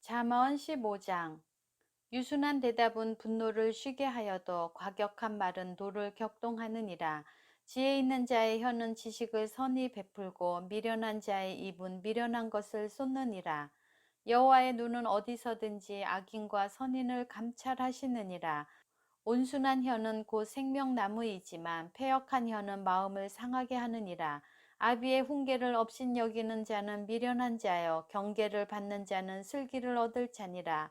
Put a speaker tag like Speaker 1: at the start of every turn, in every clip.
Speaker 1: 잠언 15장. 유순한 대답은 분노를 쉬게 하여도 과격한 말은 노를 격동하느니라. 지혜 있는 자의 혀는 지식을 선히 베풀고 미련한 자의 입은 미련한 것을 쏟느니라. 여호와의 눈은 어디서든지 악인과 선인을 감찰하시느니라. 온순한 혀는 곧 생명나무이지만 패역한 혀는 마음을 상하게 하느니라. 아비의 훈계를 업신여기는 자는 미련한 자여 경계를 받는 자는 슬기를 얻을 자니라.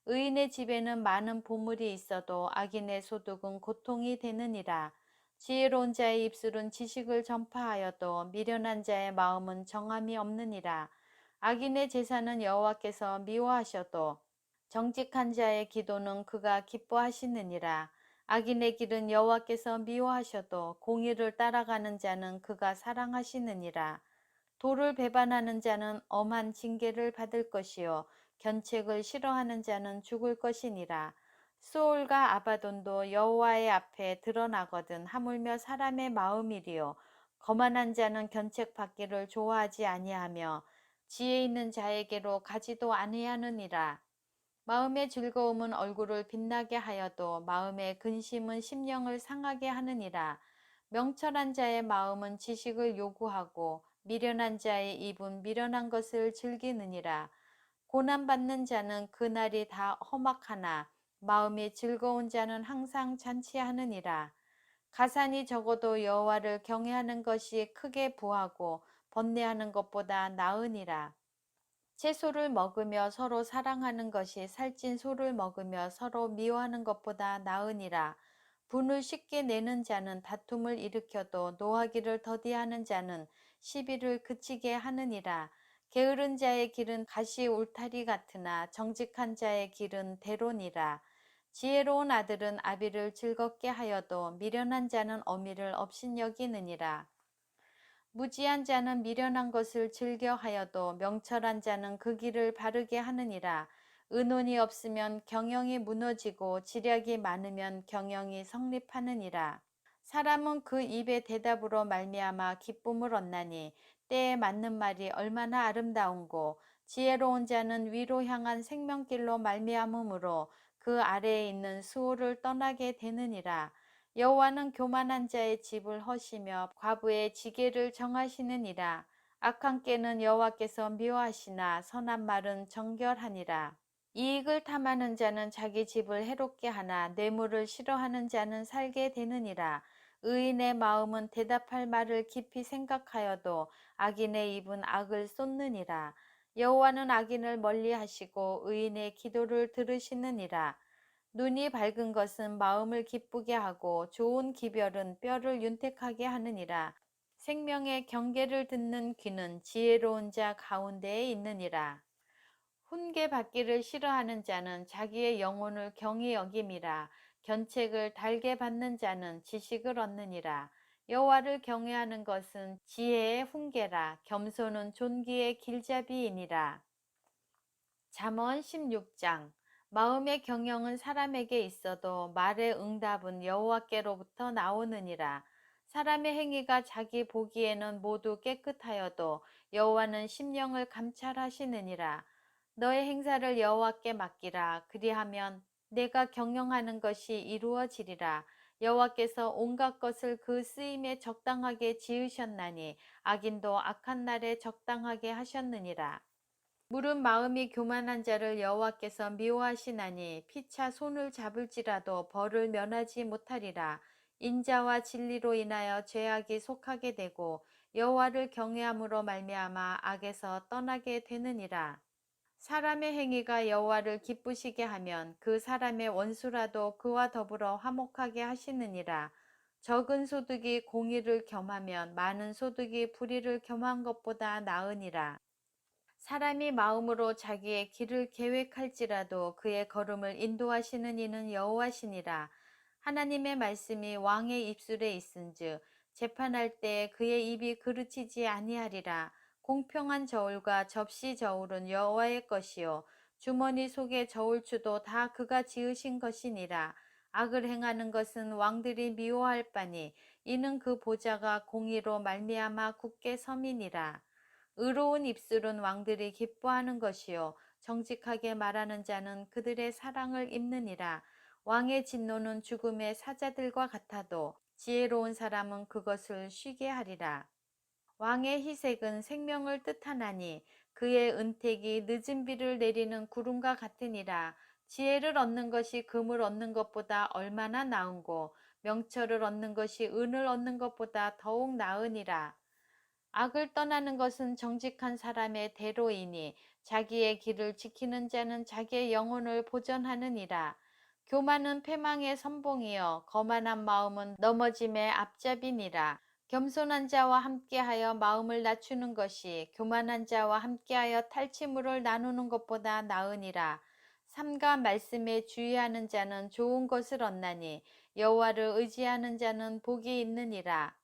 Speaker 1: 의인의 집에는 많은 보물이 있어도 악인의 소득은 고통이 되느니라. 지혜로운 자의 입술은 지식을 전파하여도 미련한 자의 마음은 정함이 없느니라. 악인의 제사는 여호와께서 미워하셔도 정직한 자의 기도는 그가 기뻐하시느니라. 악인의 길은 여호와께서 미워하셔도 공의를 따라가는 자는 그가 사랑하시느니라. 도를 배반하는 자는 엄한 징계를 받을 것이요 견책을 싫어하는 자는 죽을 것이니라. 수올과 아바돈도 여호와의 앞에 드러나거든 하물며 사람의 마음이리요 거만한 자는 견책 받기를 좋아하지 아니하며 지혜 있는 자에게로 가지도 아니하느니라. 마음의 즐거움은 얼굴을 빛나게 하여도 마음의 근심은 심령을 상하게 하느니라. 명철한 자의 마음은 지식을 요구하고 미련한 자의 입은 미련한 것을 즐기느니라. 고난받는 자는 그날이 다 험악하나 마음이 즐거운 자는 항상 잔치하느니라. 가산이 적어도 여호와를 경외하는 것이 크게 부하고 번뇌하는 것보다 나으니라. 채소를 먹으며 서로 사랑하는 것이 살찐 소를 먹으며 서로 미워하는 것보다 나으니라. 분을 쉽게 내는 자는 다툼을 일으켜도 노하기를 더디하는 자는 시비를 그치게 하느니라. 게으른 자의 길은 가시 울타리 같으나 정직한 자의 길은 대로니라. 지혜로운 아들은 아비를 즐겁게 하여도 미련한 자는 어미를 업신여기느니라. 무지한 자는 미련한 것을 즐겨 하여도 명철한 자는 그 길을 바르게 하느니라. 의논이 없으면 경영이 무너지고 지략이 많으면 경영이 성립하느니라. 사람은 그 입의 대답으로 말미암아 기쁨을 얻나니 때에 맞는 말이 얼마나 아름다운고 지혜로운 자는 위로 향한 생명길로 말미암음으로 그 아래에 있는 수호를 떠나게 되느니라. 여호와는 교만한 자의 집을 허시며 과부의 지게를 정하시느니라. 악한 꾀는 여호와께서 미워하시나 선한 말은 정결하니라. 이익을 탐하는 자는 자기 집을 해롭게 하나 뇌물을 싫어하는 자는 살게 되느니라. 의인의 마음은 대답할 말을 깊이 생각하여도 악인의 입은 악을 쏟느니라. 여호와는 악인을 멀리하시고 의인의 기도를 들으시느니라. 눈이 밝은 것은 마음을 기쁘게 하고 좋은 기별은 뼈를 윤택하게 하느니라. 생명의 경계를 듣는 귀는 지혜로운 자 가운데에 있느니라. 훈계 받기를 싫어하는 자는 자기의 영혼을 경히 여김이라. 견책을 달게 받는 자는 지식을 얻느니라. 여호와를 경외하는 것은 지혜의 훈계라. 겸손은 존귀의 길잡이이니라. 잠언 16장. 마음의 경영은 사람에게 있어도 말의 응답은 여호와께로부터 나오느니라. 사람의 행위가 자기 보기에는 모두 깨끗하여도 여호와는 심령을 감찰하시느니라. 너의 행사를 여호와께 맡기라. 그리하면 내가 경영하는 것이 이루어지리라. 여호와께서 온갖 것을 그 쓰임에 적당하게 지으셨나니 악인도 악한 날에 적당하게 하셨느니라. 물은 마음이 교만한 자를 여호와께서 미워하시나니 피차 손을 잡을지라도 벌을 면하지 못하리라. 인자와 진리로 인하여 죄악이 속하게 되고 여호와를 경외함으로 말미암아 악에서 떠나게 되느니라. 사람의 행위가 여호와를 기쁘시게 하면 그 사람의 원수라도 그와 더불어 화목하게 하시느니라. 적은 소득이 공의를 겸하면 많은 소득이 불의를 겸한 것보다 나으니라. 사람이 마음으로 자기의 길을 계획할지라도 그의 걸음을 인도하시는 이는 여호와시니라. 하나님의 말씀이 왕의 입술에 있은즉 재판할 때 그의 입이 그르치지 아니하리라. 공평한 저울과 접시 저울은 여호와의 것이요 주머니 속의 저울추도 다 그가 지으신 것이니라. 악을 행하는 것은 왕들이 미워할 바니 이는 그 보좌가 공의로 말미암아 굳게 섬이니라. 의로운 입술은 왕들이 기뻐하는 것이요 정직하게 말하는 자는 그들의 사랑을 입느니라. 왕의 진노는 죽음의 사자들과 같아도 지혜로운 사람은 그것을 쉬게 하리라. 왕의 희색은 생명을 뜻하나니 그의 은택이 늦은 비를 내리는 구름과 같으니라. 지혜를 얻는 것이 금을 얻는 것보다 얼마나 나은고 명철을 얻는 것이 은을 얻는 것보다 더욱 나으니라. 악을 떠나는 것은 정직한 사람의 대로이니 자기의 길을 지키는 자는 자기의 영혼을 보전하느니라. 교만은 패망의 선봉이요 거만한 마음은 넘어짐의 앞잡이니라. 겸손한 자와 함께하여 마음을 낮추는 것이 교만한 자와 함께하여 탈취물을 나누는 것보다 나으니라. 삼가 말씀에 주의하는 자는 좋은 것을 얻나니 여호와를 의지하는 자는 복이 있느니라.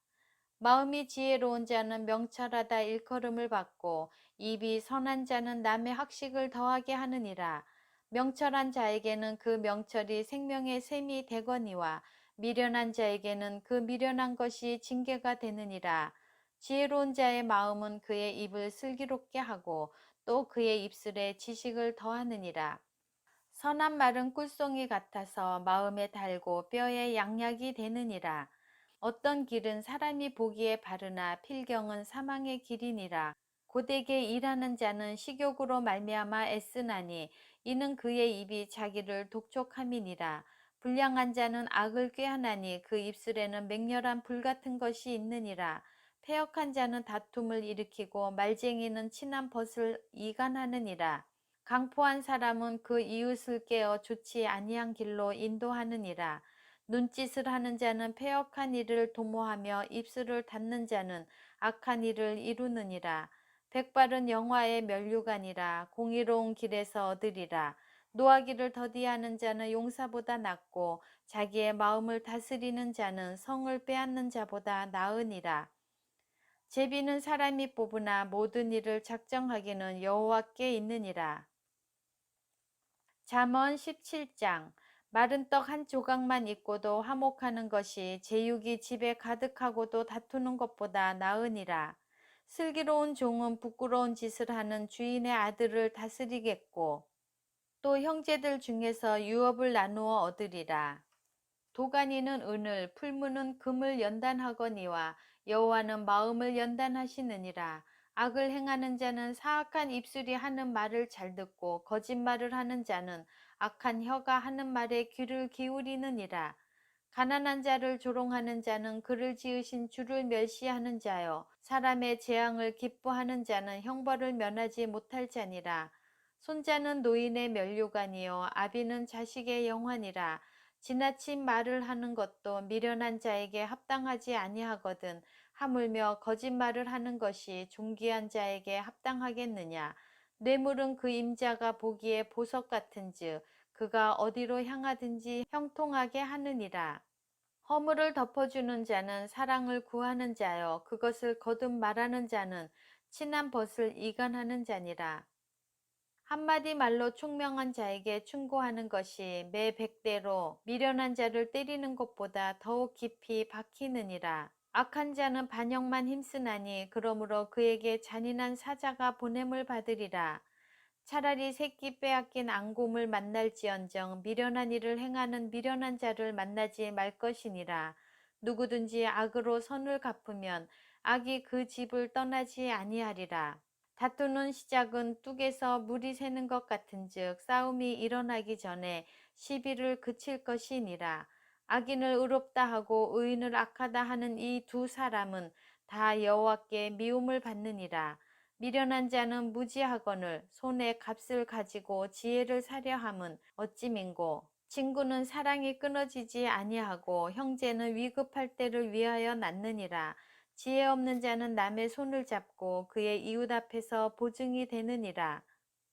Speaker 1: 마음이 지혜로운 자는 명철하다 일컬음을 받고 입이 선한 자는 남의 학식을 더하게 하느니라. 명철한 자에게는 그 명철이 생명의 샘이 되거니와 미련한 자에게는 그 미련한 것이 징계가 되느니라. 지혜로운 자의 마음은 그의 입을 슬기롭게 하고 또 그의 입술에 지식을 더하느니라. 선한 말은 꿀송이 같아서 마음에 달고 뼈에 양약이 되느니라. 어떤 길은 사람이 보기에 바르나 필경은 사망의 길이니라. 고되게 일하는 자는 식욕으로 말미암아 애쓰나니 이는 그의 입이 자기를 독촉함이니라. 불량한 자는 악을 꾀하나니 그 입술에는 맹렬한 불 같은 것이 있느니라. 패역한 자는 다툼을 일으키고 말쟁이는 친한 벗을 이간하느니라. 강포한 사람은 그 이웃을 깨어 좋지 아니한 길로 인도하느니라. 눈짓을 하는 자는 패역한 일을 도모하며 입술을 닫는 자는 악한 일을 이루느니라. 백발은 영화의 면류관이라. 공의로운 길에서 얻으리라. 노하기를 더디하는 자는 용사보다 낫고 자기의 마음을 다스리는 자는 성을 빼앗는 자보다 나으니라. 제비는 사람이 뽑으나 모든 일을 작정하기는 여호와께 있느니라. 잠언 17장. 마른 떡 한 조각만 있고도 화목하는 것이 제육이 집에 가득하고도 다투는 것보다 나으니라. 슬기로운 종은 부끄러운 짓을 하는 주인의 아들을 다스리겠고 또 형제들 중에서 유업을 나누어 얻으리라. 도가니는 은을, 풀무는 금을 연단하거니와 여호와는 마음을 연단하시느니라. 악을 행하는 자는 사악한 입술이 하는 말을 잘 듣고 거짓말을 하는 자는 악한 혀가 하는 말에 귀를 기울이느니라. 가난한 자를 조롱하는 자는 그를 지으신 주를 멸시하는 자요 사람의 재앙을 기뻐하는 자는 형벌을 면하지 못할 자니라. 손자는 노인의 면류관이요 아비는 자식의 영환이라. 지나친 말을 하는 것도 미련한 자에게 합당하지 아니하거든 하물며 거짓말을 하는 것이 존귀한 자에게 합당하겠느냐. 뇌물은 그 임자가 보기에 보석 같은즉 그가 어디로 향하든지 형통하게 하느니라. 허물을 덮어주는 자는 사랑을 구하는 자요 그것을 거듭 말하는 자는 친한 벗을 이간하는 자니라. 한마디 말로 총명한 자에게 충고하는 것이 매 100대로 미련한 자를 때리는 것보다 더욱 깊이 박히느니라. 악한 자는 반역만 힘쓰나니 그러므로 그에게 잔인한 사자가 보냄을 받으리라. 차라리 새끼 빼앗긴 앙곰을 만날지언정 미련한 일을 행하는 미련한 자를 만나지 말 것이니라. 누구든지 악으로 선을 갚으면 악이 그 집을 떠나지 아니하리라. 다투는 시작은 뚝에서 물이 새는 것 같은즉 싸움이 일어나기 전에 시비를 그칠 것이니라. 악인을 의롭다 하고 의인을 악하다 하는 이 두 사람은 다 여호와께 미움을 받느니라. 미련한 자는 무지하거늘 손에 값을 가지고 지혜를 사려 함은 어찌 민고. 친구는 사랑이 끊어지지 아니하고 형제는 위급할 때를 위하여 낳느니라. 지혜 없는 자는 남의 손을 잡고 그의 이웃 앞에서 보증이 되느니라.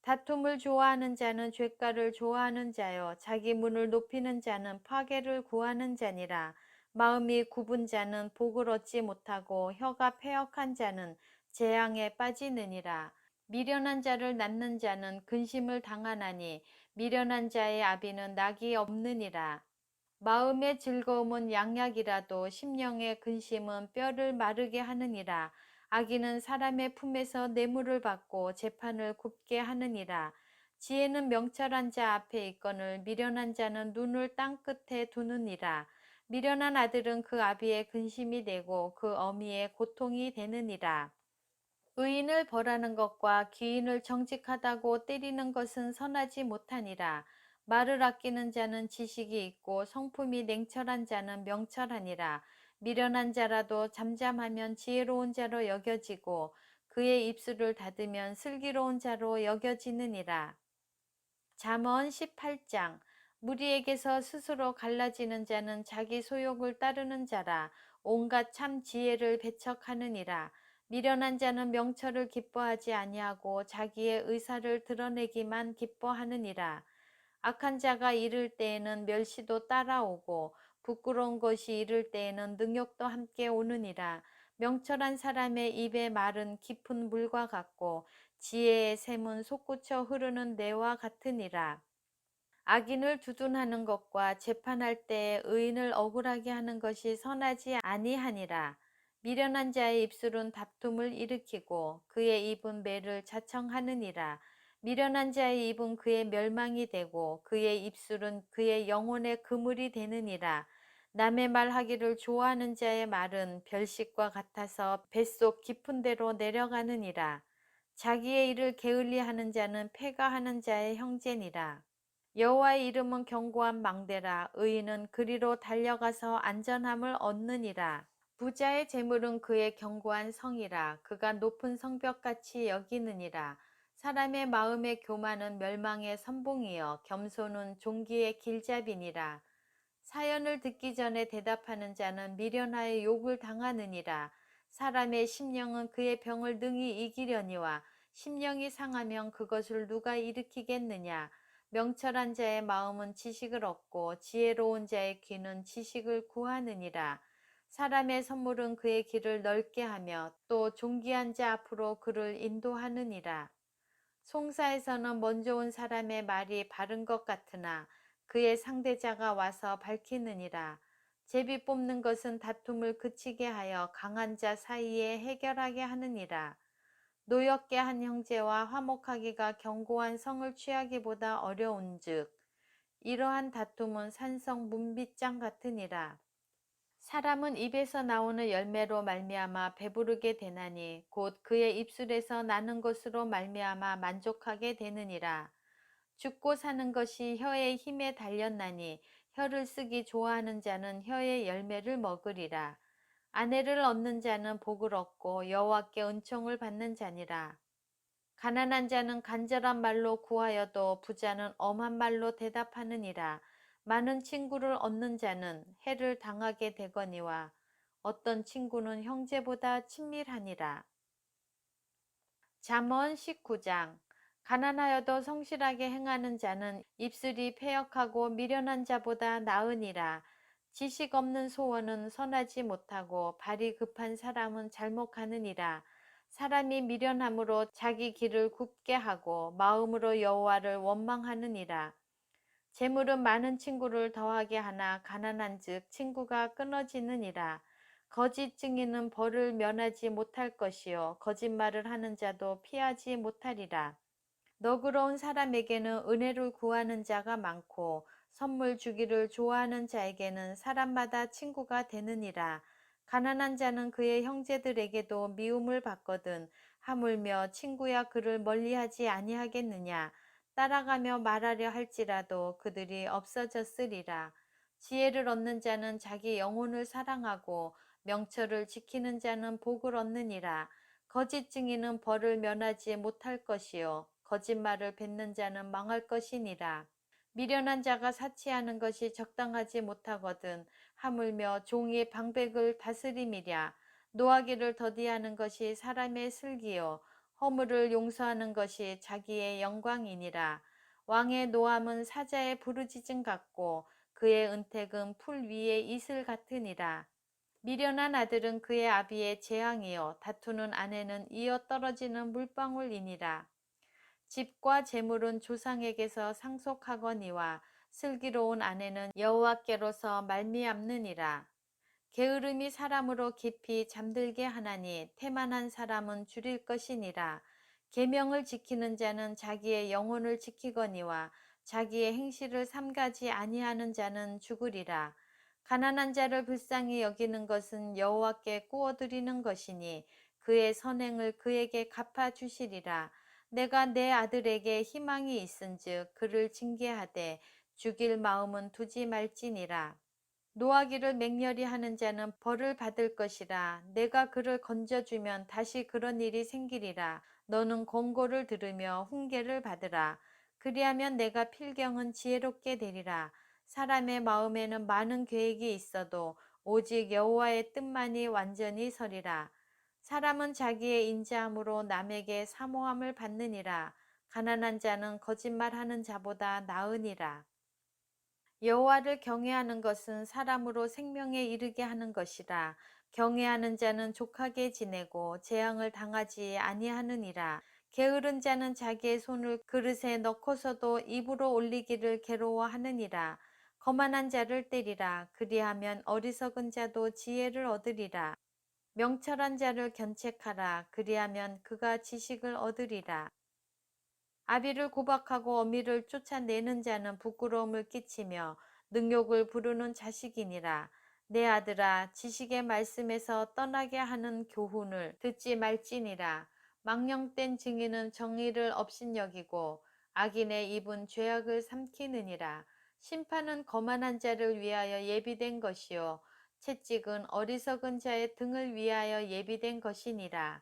Speaker 1: 다툼을 좋아하는 자는 죄가를 좋아하는 자요 자기 문을 높이는 자는 파괴를 구하는 자니라. 마음이 굽은 자는 복을 얻지 못하고 혀가 패역한 자는 재앙에 빠지느니라. 미련한 자를 낳는 자는 근심을 당하나니 미련한 자의 아비는 낙이 없느니라. 마음의 즐거움은 양약이라도 심령의 근심은 뼈를 마르게 하느니라. 악인은 사람의 품에서 뇌물을 받고 재판을 굽게 하느니라. 지혜는 명철한 자 앞에 있거늘 미련한 자는 눈을 땅 끝에 두느니라. 미련한 아들은 그 아비의 근심이 되고 그 어미의 고통이 되느니라. 의인을 벌하는 것과 귀인을 정직하다고 때리는 것은 선하지 못하니라. 말을 아끼는 자는 지식이 있고 성품이 냉철한 자는 명철하니라. 미련한 자라도 잠잠하면 지혜로운 자로 여겨지고 그의 입술을 닫으면 슬기로운 자로 여겨지느니라. 잠언 18장. 무리에게서 스스로 갈라지는 자는 자기 소욕을 따르는 자라. 온갖 참 지혜를 배척하느니라. 미련한 자는 명철을 기뻐하지 아니하고 자기의 의사를 드러내기만 기뻐하느니라. 악한 자가 이를 때에는 멸시도 따라오고 부끄러운 것이 이를 때에는 능욕도 함께 오느니라. 명철한 사람의 입의 말은 깊은 물과 같고 지혜의 샘은 솟구쳐 흐르는 내와 같으니라. 악인을 두둔하는 것과 재판할 때에 의인을 억울하게 하는 것이 선하지 아니하니라. 미련한 자의 입술은 다툼을 일으키고 그의 입은 매를 자청하느니라. 미련한 자의 입은 그의 멸망이 되고 그의 입술은 그의 영혼의 그물이 되느니라. 남의 말하기를 좋아하는 자의 말은 별식과 같아서 뱃속 깊은 데로 내려가느니라. 자기의 일을 게을리하는 자는 패가하는 자의 형제니라. 여호와의 이름은 견고한 망대라. 의인은 그리로 달려가서 안전함을 얻느니라. 부자의 재물은 그의 견고한 성이라. 그가 높은 성벽같이 여기느니라. 사람의 마음의 교만은 멸망의 선봉이여 겸손은 종기의 길잡이니라. 사연을 듣기 전에 대답하는 자는 미련하여 욕을 당하느니라. 사람의 심령은 그의 병을 능히 이기려니와 심령이 상하면 그것을 누가 일으키겠느냐. 명철한 자의 마음은 지식을 얻고 지혜로운 자의 귀는 지식을 구하느니라. 사람의 선물은 그의 길을 넓게 하며 또 존귀한 자 앞으로 그를 인도하느니라. 송사에서는 먼저 온 사람의 말이 바른 것 같으나 그의 상대자가 와서 밝히느니라. 제비 뽑는 것은 다툼을 그치게 하여 강한 자 사이에 해결하게 하느니라. 노엽게 한 형제와 화목하기가 견고한 성을 취하기보다 어려운즉 이러한 다툼은 산성 문빗장 같으니라. 사람은 입에서 나오는 열매로 말미암아 배부르게 되나니 곧 그의 입술에서 나는 것으로 말미암아 만족하게 되느니라. 죽고 사는 것이 혀의 힘에 달렸나니 혀를 쓰기 좋아하는 자는 혀의 열매를 먹으리라. 아내를 얻는 자는 복을 얻고 여호와께 은총을 받는 자니라. 가난한 자는 간절한 말로 구하여도 부자는 엄한 말로 대답하느니라. 많은 친구를 얻는 자는 해를 당하게 되거니와 어떤 친구는 형제보다 친밀하니라. 잠언 19장. 가난하여도 성실하게 행하는 자는 입술이 패역하고 미련한 자보다 나으니라. 지식 없는 소원은 선하지 못하고 발이 급한 사람은 잘못하느니라. 사람이 미련함으로 자기 길을 굽게 하고 마음으로 여호와를 원망하느니라. 재물은 많은 친구를 더하게 하나 가난한즉 친구가 끊어지느니라. 거짓 증인은 벌을 면하지 못할 것이요 거짓말을 하는 자도 피하지 못하리라. 너그러운 사람에게는 은혜를 구하는 자가 많고 선물 주기를 좋아하는 자에게는 사람마다 친구가 되느니라. 가난한 자는 그의 형제들에게도 미움을 받거든 하물며 친구야 그를 멀리하지 아니하겠느냐. 따라가며 말하려 할지라도 그들이 없어졌으리라. 지혜를 얻는 자는 자기 영혼을 사랑하고 명철을 지키는 자는 복을 얻느니라. 거짓 증인은 벌을 면하지 못할 것이요 거짓말을 뱉는 자는 망할 것이니라. 미련한 자가 사치하는 것이 적당하지 못하거든 하물며 종이 방백을 다스림이랴. 노하기를 더디하는 것이 사람의 슬기요 허물을 용서하는 것이 자기의 영광이니라. 왕의 노함은 사자의 부르짖음 같고 그의 은택은 풀 위의 이슬 같으니라. 미련한 아들은 그의 아비의 재앙이요 다투는 아내는 이어 떨어지는 물방울이니라. 집과 재물은 조상에게서 상속하거니와 슬기로운 아내는 여호와께로서 말미암느니라. 게으름이 사람으로 깊이 잠들게 하나니 태만한 사람은 줄일 것이니라. 계명을 지키는 자는 자기의 영혼을 지키거니와 자기의 행실을 삼가지 아니하는 자는 죽으리라. 가난한 자를 불쌍히 여기는 것은 여호와께 구워드리는 것이니 그의 선행을 그에게 갚아 주시리라. 내가 내 아들에게 희망이 있은즉 그를 징계하되 죽일 마음은 두지 말지니라. 노하기를 맹렬히 하는 자는 벌을 받을 것이라. 내가 그를 건져주면 다시 그런 일이 생기리라. 너는 권고를 들으며 훈계를 받으라. 그리하면 내가 필경은 지혜롭게 되리라. 사람의 마음에는 많은 계획이 있어도 오직 여호와의 뜻만이 완전히 서리라. 사람은 자기의 인자함으로 남에게 사모함을 받느니라. 가난한 자는 거짓말하는 자보다 나으니라. 여호와를 경외하는 것은 사람으로 생명에 이르게 하는 것이라. 경외하는 자는 족하게 지내고 재앙을 당하지 아니하느니라. 게으른 자는 자기의 손을 그릇에 넣고서도 입으로 올리기를 괴로워하느니라. 거만한 자를 때리라. 그리하면 어리석은 자도 지혜를 얻으리라. 명철한 자를 견책하라. 그리하면 그가 지식을 얻으리라. 아비를 구박하고 어미를 쫓아내는 자는 부끄러움을 끼치며 능욕을 부르는 자식이니라. 내 아들아, 지식의 말씀에서 떠나게 하는 교훈을 듣지 말지니라. 망령된 증인은 정의를 업신여기고 악인의 입은 죄악을 삼키느니라. 심판은 거만한 자를 위하여 예비된 것이요 채찍은 어리석은 자의 등을 위하여 예비된 것이니라.